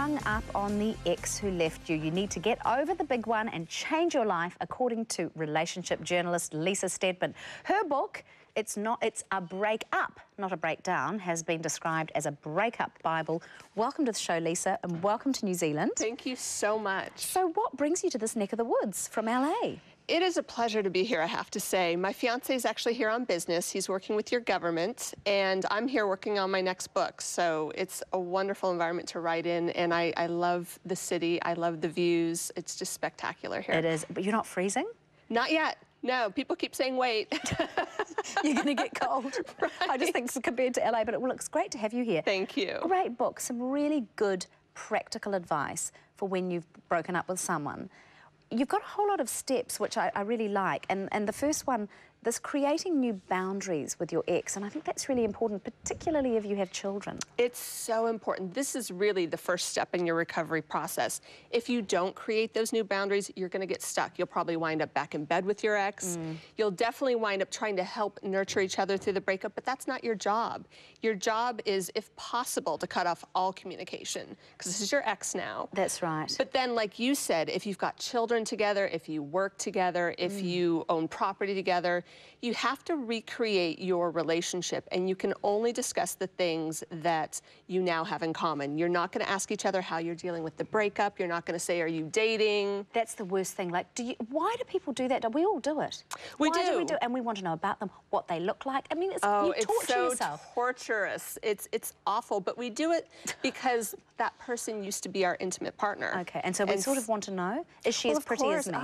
hung up on the ex who left you. You need to get over the big one and change your life, according to relationship journalist Lisa Steadman. Her book, it's a breakup, not a breakdown, has been described as a breakup Bible. Welcome to the show, Lisa, and welcome to New Zealand. Thank you so much. So what brings you to this neck of the woods from LA? It is a pleasure to be here, I have to say. My fiance is actually here on business. He's working with your government, and I'm here working on my next book. So it's a wonderful environment to write in, and I love the city. I love the views. It's just spectacular here. It is, but you're not freezing? Not yet. No, people keep saying wait. You're going to get cold. Right. I just think compared to LA, but it looks great to have you here. Thank you. Great book, some really good practical advice for when you've broken up with someone. You've got a whole lot of steps, which I really like. And the first one, this creating new boundaries with your ex. And I think that's really important, particularly if you have children. It's so important. This is really the first step in your recovery process. If you don't create those new boundaries, you're going to get stuck. You'll probably wind up back in bed with your ex. You'll definitely wind up trying to help nurture each other through the breakup, but that's not your job. Your job is, if possible, to cut off all communication, because this is your ex now. That's right. But then, like you said, if you've got children together, if you work together, if you own property together, you have to recreate your relationship, and you can only discuss the things that you now have in common. You're not going to ask each other how you're dealing with the breakup. You're not going to say, are you dating? That's the worst thing. Like, why do people do that? We all do it. Why do we do it? And we want to know about them, what they look like. I mean, you torture yourself. It's torturous. It's awful, but we do it because that person used to be our intimate partner. Okay, and so we sort of want to know, is she as pretty as me?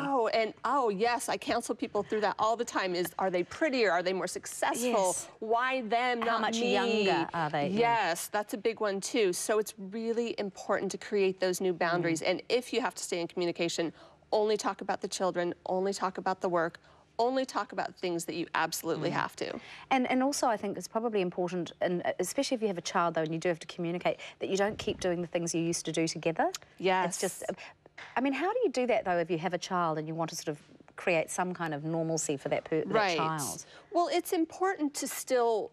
Oh, yes, I counsel people through that all the time. Are they prettier? Are they more successful? Yes. Why them, not me? How much younger are they? Yes, that's a big one too. So it's really important to create those new boundaries. And if you have to stay in communication, only talk about the children, only talk about the work, only talk about things that you absolutely have to. And also I think it's probably important, and especially if you have a child though and you do have to communicate, that you don't keep doing the things you used to do together. Yes. It's just, I mean, how do you do that though if you have a child and you want to sort of create some kind of normalcy for that child? Well, it's important to still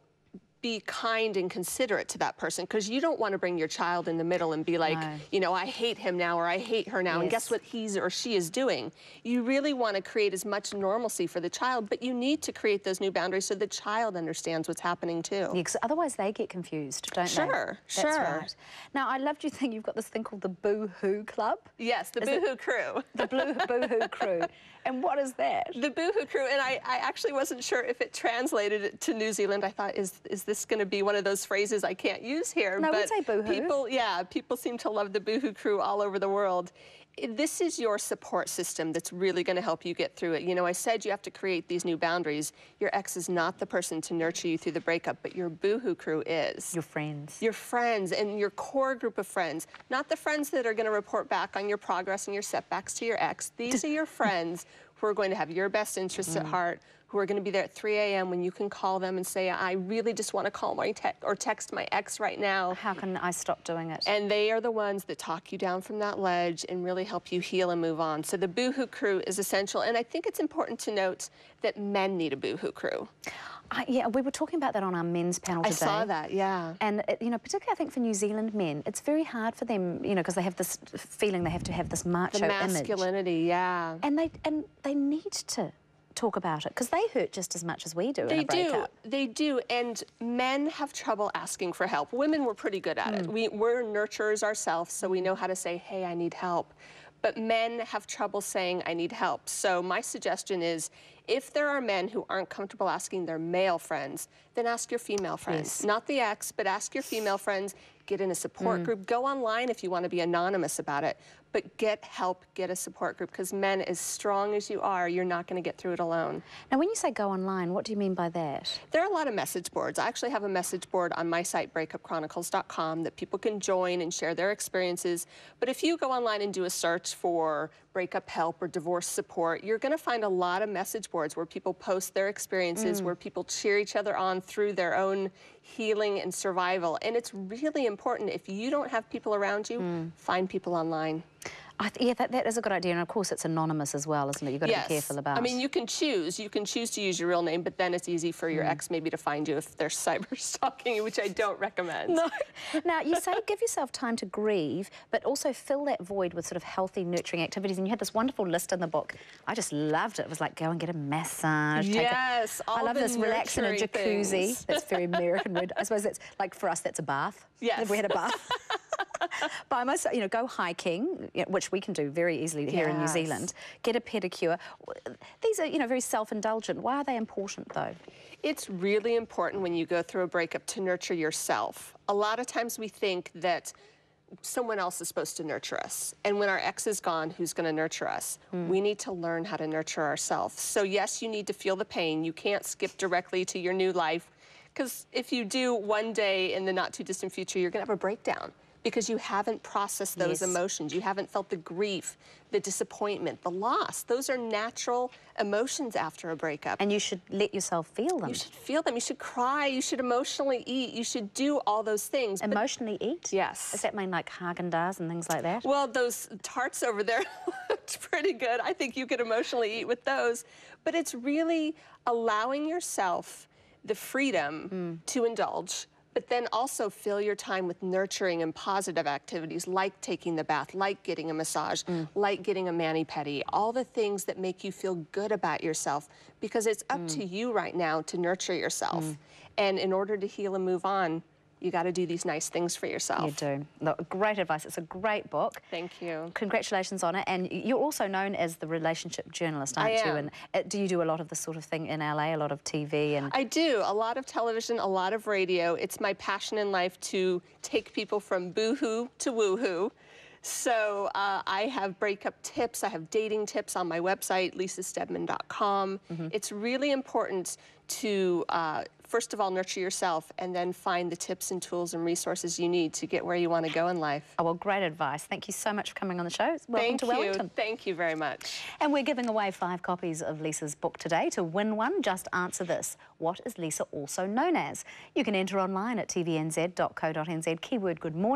be kind and considerate to that person, because you don't want to bring your child in the middle and be like, you know, I hate him now, or I hate her now, and guess what he's or she is doing. You really want to create as much normalcy for the child, but you need to create those new boundaries so the child understands what's happening too. Yeah, because otherwise they get confused, don't they? Sure. That's right. Now, I loved you think you've got this thing called the Boohoo Club. Yes, the Boohoo Crew. The Boohoo Crew. And what is that? The Boohoo Crew, and I actually wasn't sure if it translated it to New Zealand. I thought, is this going to be one of those phrases I can't use here? No, we'd say Boohoo. People seem to love the Boohoo Crew all over the world. This is your support system that's really going to help you get through it. You know, I said you have to create these new boundaries. Your ex is not the person to nurture you through the breakup, but your Boohoo Crew is. Your friends. Your friends, and your core group of friends. Not the friends that are going to report back on your progress and your setbacks to your ex. These are your friends who are going to have your best interests at heart, who are going to be there at 3 a.m. when you can call them and say, I really just want to call my text my ex right now. How can I stop doing it? And they are the ones that talk you down from that ledge and really help you heal and move on. So the Boohoo Crew is essential. And I think it's important to note that men need a Boohoo Crew. Yeah, we were talking about that on our men's panel today. I saw that, yeah. And, you know, particularly I think for New Zealand men, it's very hard for them, you know, because they have this feeling they have to have this macho image. The masculinity, yeah. And they need to talk about it, because they hurt just as much as we do in a breakup. They do, and men have trouble asking for help. Women, we're pretty good at it. We're nurturers ourselves, so we know how to say, hey, I need help. But men have trouble saying, I need help. So my suggestion is, if there are men who aren't comfortable asking their male friends, then ask your female friends. Not the ex, but ask your female friends. Get in a support group. Go online if you want to be anonymous about it. But get help, get a support group, because men, as strong as you are, you're not going to get through it alone. Now, when you say go online, what do you mean by that? There are a lot of message boards. I actually have a message board on my site, breakupchronicles.com, that people can join and share their experiences. But if you go online and do a search for breakup help or divorce support, you're going to find a lot of message boards where people post their experiences, where people cheer each other on through their own healing and survival. And it's really important, if you don't have people around you, find people online. Yeah, that is a good idea, and of course it's anonymous as well, isn't it? You've got to be careful about. I mean, you can choose to use your real name, but then it's easy for your ex maybe to find you if they're cyber stalking you, which I don't recommend. No. Now, you say give yourself time to grieve, but also fill that void with sort of healthy, nurturing activities, and you had this wonderful list in the book. I just loved it. It was like, go and get a massage. Yes, I love this, relax in a jacuzzi. Things. That's very American word. I suppose that's, like, for us, that's a bath. Yes. If we had a bath. But I must, you know, go hiking, which we can do very easily here in New Zealand. Get a pedicure. These are, you know, very self-indulgent. Why are they important, though? It's really important when you go through a breakup to nurture yourself. A lot of times we think that someone else is supposed to nurture us. And when our ex is gone, who's going to nurture us? We need to learn how to nurture ourselves. So yes, you need to feel the pain. You can't skip directly to your new life, because if you do, one day in the not too distant future, you're going to have a breakdown, because you haven't processed those emotions. You haven't felt the grief, the disappointment, the loss. Those are natural emotions after a breakup. And you should let yourself feel them. You should feel them. You should cry. You should emotionally eat. You should do all those things. Emotionally eat? Yes. Does that mean like Haagen-Dazs and things like that? Well, those tarts over there looked pretty good. I think you could emotionally eat with those. But it's really allowing yourself the freedom to indulge, but then also fill your time with nurturing and positive activities, like taking the bath, like getting a massage, like getting a mani-pedi, all the things that make you feel good about yourself, because it's up to you right now to nurture yourself. And in order to heal and move on, you got to do these nice things for yourself. You do. Look, great advice. It's a great book. Thank you. Congratulations on it. And you're also known as the relationship journalist, aren't you? And do you do a lot of this sort of thing in LA, a lot of TV? And I do. A lot of television, a lot of radio. It's my passion in life to take people from boohoo to woohoo. So I have breakup tips, I have dating tips on my website, lisastedman.com. It's really important to, first of all, nurture yourself, and then find the tips and tools and resources you need to get where you want to go in life. Oh, well, great advice. Thank you so much for coming on the show. Welcome to Wellington. Thank you very much. And we're giving away 5 copies of Lisa's book today. To win one, just answer this. What is Lisa also known as? You can enter online at tvnz.co.nz, keyword good morning.